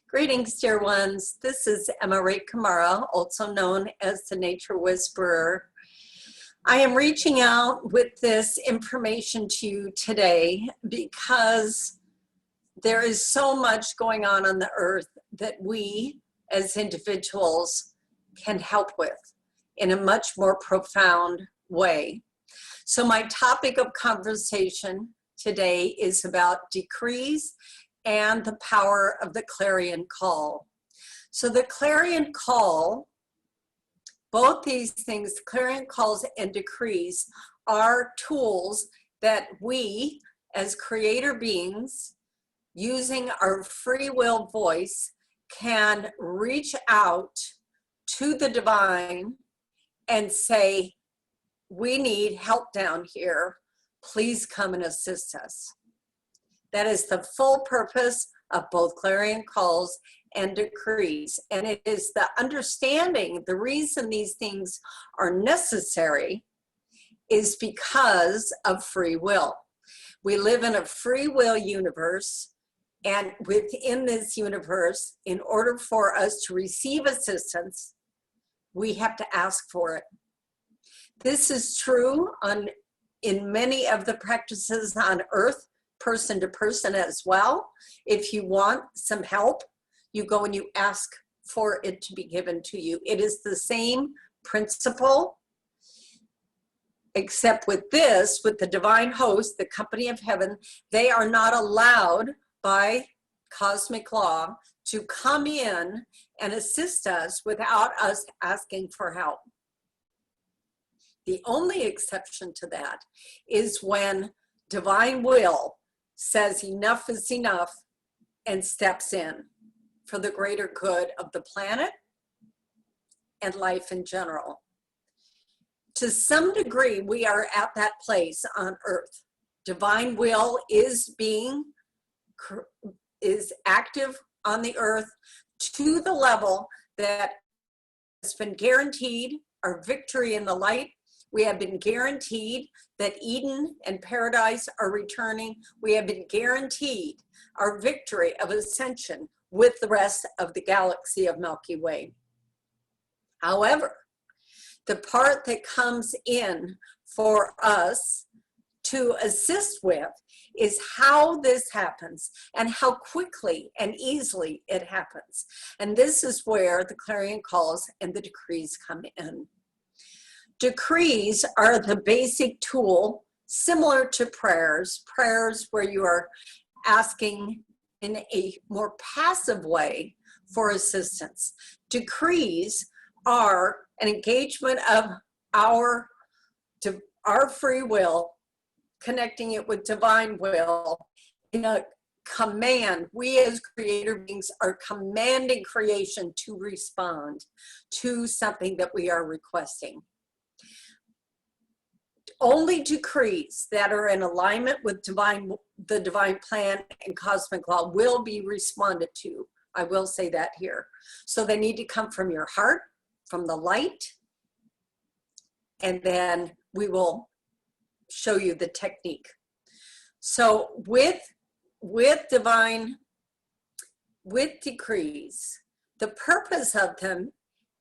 Greetings, dear ones. This is Emma Ray Kamara, also known as the Nature Whisperer. I am reaching out with this information to you today because there is so much going on the earth that we as individuals can help with in a much more profound way. So my topic of conversation today is about decrees and the power of the clarion call. So the clarion call, both these things, clarion calls and decrees, are tools that we as creator beings, using our free will voice, can reach out to the divine and say, we need help down here. Please come and assist us. That is the full purpose of both clarion calls and decrees. And it is the understanding, the reason these things are necessary is because of free will. We live in a free will universe, and within this universe, in order for us to receive assistance, we have to ask for it. This is true in many of the practices on earth, person to person as well. If you want some help, you go and you ask for it to be given to you. It is the same principle, except with this, with the divine host, the company of heaven, they are not allowed by cosmic law to come in and assist us without us asking for help. The only exception to that is when divine will says enough is enough and steps in for the greater good of the planet and life in general. To some degree, we are at that place on earth. Divine will is active on the earth to the level that has been guaranteed our victory in the light. We have been guaranteed that Eden and paradise are returning. We have been guaranteed our victory of ascension with the rest of the galaxy of Milky Way. However, the part that comes in for us to assist with is how this happens and how quickly and easily it happens. And this is where the clarion calls and the decrees come in. Decrees are the basic tool, similar to prayers where you are asking in a more passive way for assistance. Decrees are an engagement of our free will, connecting it with divine will in a command. We as creator beings are commanding creation to respond to something that we are requesting. Only decrees that are in alignment with the divine plan and cosmic law will be responded to. I will say that here. So they need to come from your heart, from the light, and then we will show you the technique. So with decrees, the purpose of them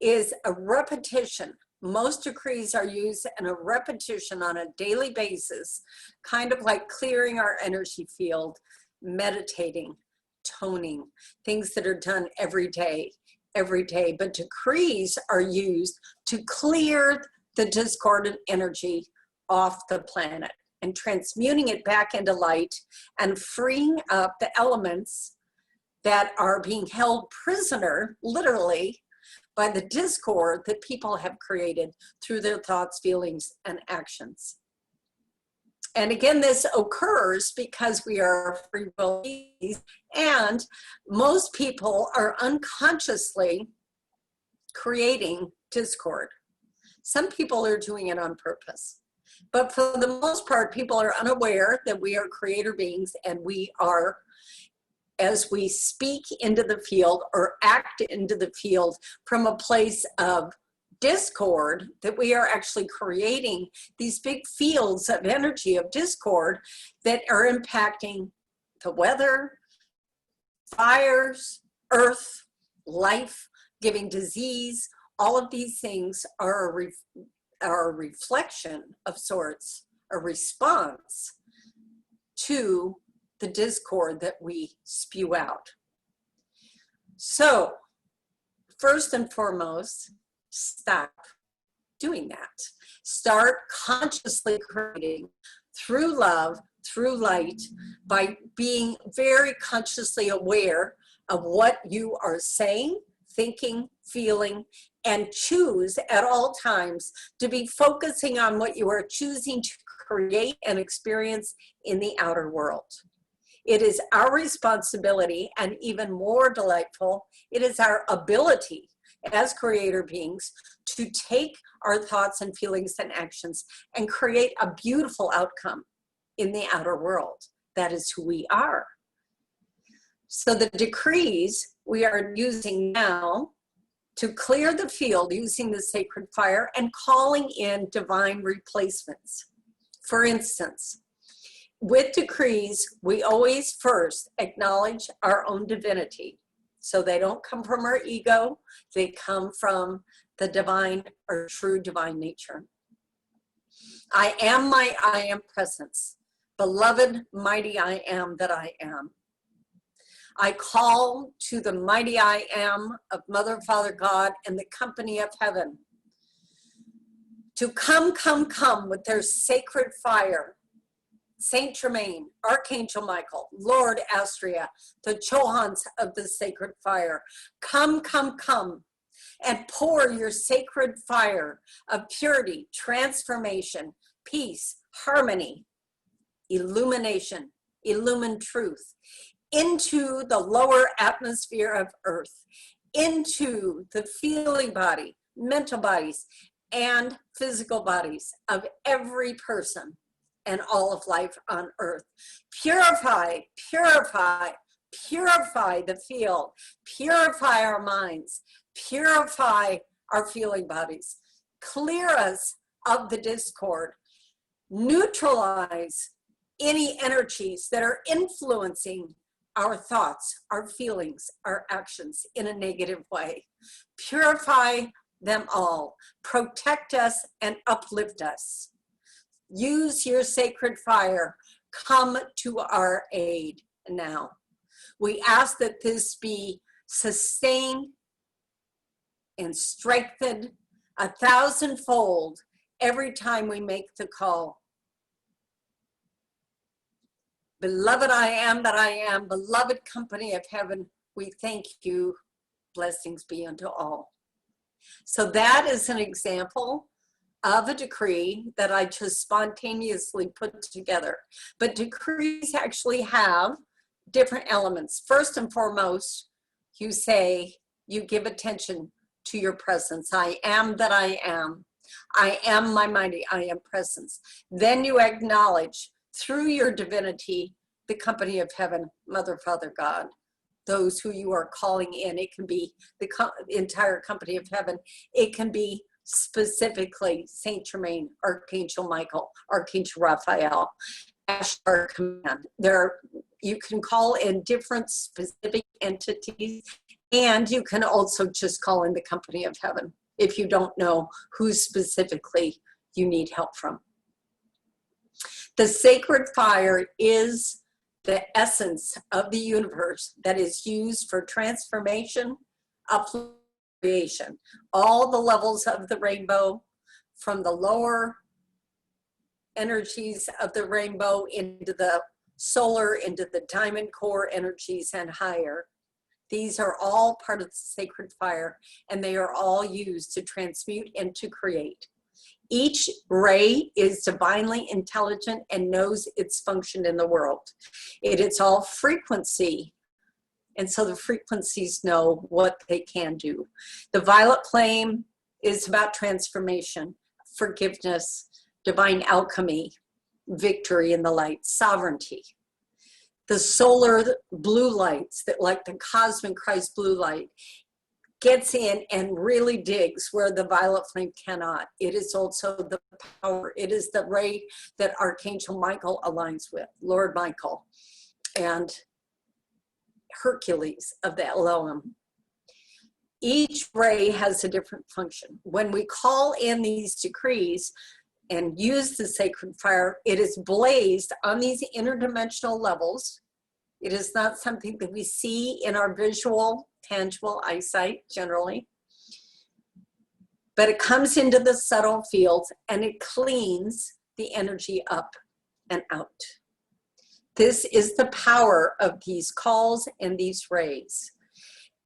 is a repetition. Most decrees are used in a repetition on a daily basis, kind of like clearing our energy field, meditating, toning, things that are done every day. But decrees are used to clear the discordant energy off the planet and transmuting it back into light and freeing up the elements that are being held prisoner, literally, by the discord that people have created through their thoughts, feelings, and actions. And again, this occurs because we are free will beings, and most people are unconsciously creating discord. Some people are doing it on purpose, but for the most part, people are unaware that we are creator beings, and we are, as we speak into the field or act into the field from a place of discord, that we are actually creating these big fields of energy of discord that are impacting the weather, fires, earth, life, giving disease. All of these things are a reflection of sorts, a response to the discord that we spew out. So first and foremost, stop doing that. Start consciously creating through love, through light, by being very consciously aware of what you are saying, thinking, feeling, and choose at all times to be focusing on what you are choosing to create and experience in the outer world. It is our responsibility, and even more delightful, it is our ability as creator beings to take our thoughts and feelings and actions and create a beautiful outcome in the outer world. That is who we are. So the decrees we are using now to clear the field using the sacred fire and calling in divine replacements. For instance, with decrees, we always first acknowledge our own divinity. So they don't come from our ego, they come from the divine or true divine nature. I am my I am presence. Beloved, mighty I am that I am. I call to the mighty I am of Mother, Father, God, and the company of heaven to come with their sacred fire. Saint Germain, Archangel Michael, Lord Astrea, the Chohans of the sacred fire. Come, and pour your sacred fire of purity, transformation, peace, harmony, illumination, illumine truth into the lower atmosphere of earth, into the feeling body, mental bodies, and physical bodies of every person and all of life on earth. Purify the field, purify our minds, purify our feeling bodies, clear us of the discord, neutralize any energies that are influencing our thoughts, our feelings, our actions in a negative way. Purify them all, protect us and uplift us. Use your sacred fire, come to our aid now. We ask that this be sustained and strengthened 1,000-fold every time we make the call. Beloved I am that I am, beloved company of heaven, we thank you. Blessings be unto all. So that is an example of a decree that I just spontaneously put together. But decrees actually have different elements. First and foremost, you say, you give attention to your presence. I am that I am. I am my mighty I am presence. Then you acknowledge through your divinity, the company of heaven, Mother, Father, God, those who you are calling in. It can be the entire company of heaven. It can be specifically Saint Germain, Archangel Michael, Archangel Raphael, Ashtar Command. You can call in different specific entities, and you can also just call in the company of heaven if you don't know who specifically you need help from. The sacred fire is the essence of the universe that is used for transformation, creation. All the levels of the rainbow, from the lower energies of the rainbow into the solar, into the diamond core energies and higher. These are all part of the sacred fire, and they are all used to transmute and to create. Each ray is divinely intelligent and knows its function in the world. It is all frequency, and so the frequencies know what they can do. The violet flame is about transformation, forgiveness, divine alchemy, victory in the light, sovereignty. The solar blue lights, that like the cosmic Christ blue light, gets in and really digs where the violet flame cannot. It is also the power. It is the ray that Archangel Michael aligns with, Lord Michael. And Hercules of the Elohim. Each ray has a different function. When we call in these decrees and use the sacred fire, it is blazed on these interdimensional levels. It is not something that we see in our visual, tangible eyesight generally, but it comes into the subtle fields and it cleans the energy up and out. This is the power of these calls and these rays.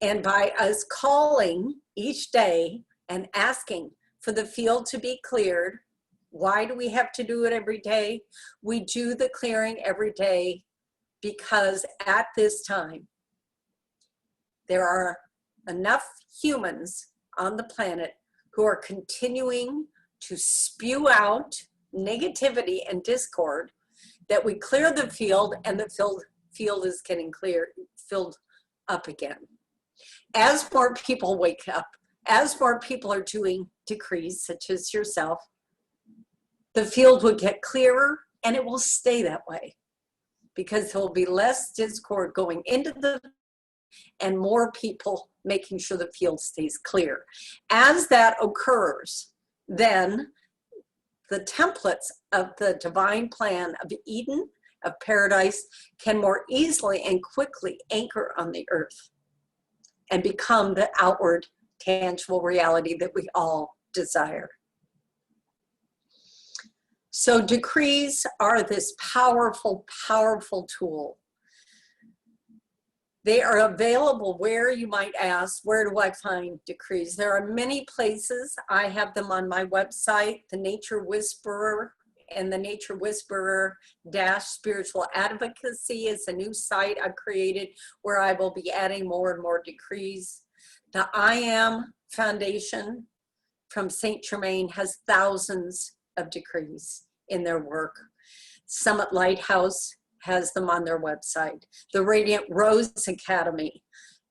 And by us calling each day and asking for the field to be cleared, why do we have to do it every day? We do the clearing every day because at this time, there are enough humans on the planet who are continuing to spew out negativity and discord that we clear the field and the field is getting filled up again. As more people wake up, as more people are doing decrees, such as yourself, the field will get clearer and it will stay that way because there will be less discord going into the and more people making sure the field stays clear. As that occurs, then the templates of the divine plan of Eden, of paradise, can more easily and quickly anchor on the earth and become the outward tangible reality that we all desire. So decrees are this powerful, powerful tool. They are available where, you might ask, where do I find decrees? There are many places. I have them on my website, The Nature Whisperer, and The Nature Whisperer Spiritual Advocacy is a new site I've created where I will be adding more and more decrees. The I Am Foundation from Saint Germain has thousands of decrees in their work. Summit Lighthouse has them on their website. The Radiant Rose Academy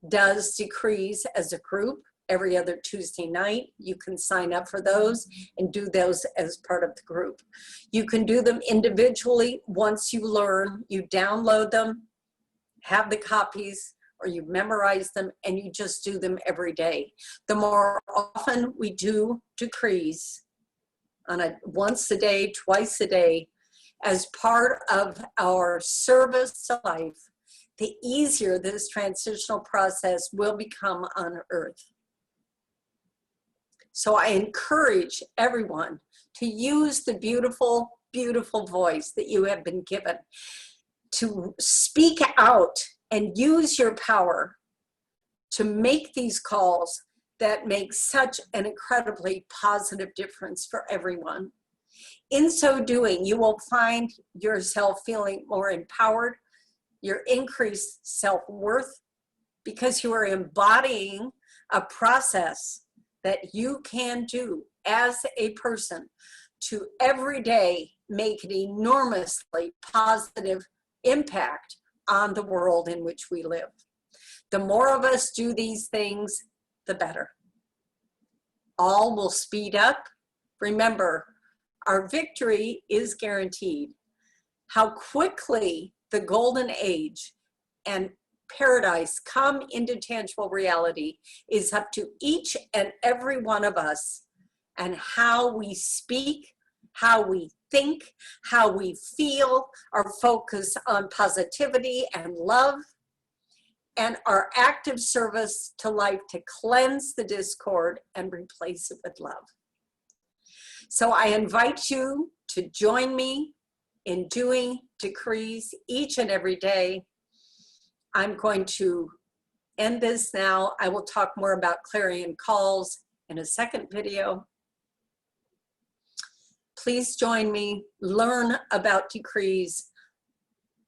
does decrees as a group every other Tuesday night. You can sign up for those and do those as part of the group. You can do them individually once you learn. You download them, have the copies, or you memorize them, and you just do them every day. The more often we do decrees on a once a day, twice a day, as part of our service to life, the easier this transitional process will become on earth. So I encourage everyone to use the beautiful, beautiful voice that you have been given to speak out and use your power to make these calls that make such an incredibly positive difference for everyone. In so doing, you will find yourself feeling more empowered, your increased self-worth, because you are embodying a process that you can do as a person to every day make an enormously positive impact on the world in which we live. The more of us do these things, the better. All will speed up. Remember, our victory is guaranteed. How quickly the golden age and paradise come into tangible reality is up to each and every one of us, and how we speak, how we think, how we feel, our focus on positivity and love, and our active service to life to cleanse the discord and replace it with love. So I invite you to join me in doing decrees each and every day. I'm going to end this now. I will talk more about clarion calls in a second video. Please join me, learn about decrees,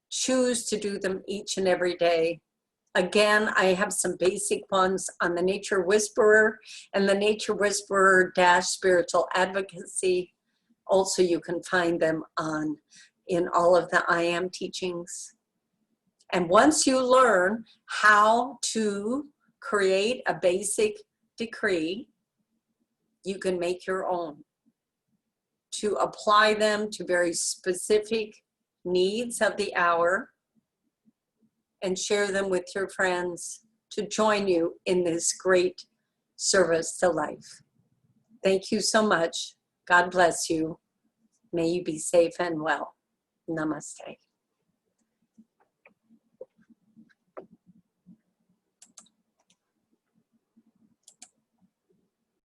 choose to do them each and every day. Again, I have some basic ones on the Nature Whisperer and the Nature Whisperer Spiritual Advocacy. Also, you can find them in all of the I Am teachings. And once you learn how to create a basic decree, you can make your own to apply them to very specific needs of the hour and share them with your friends to join you in this great service to life. Thank you so much. God bless you. May you be safe and well. Namaste.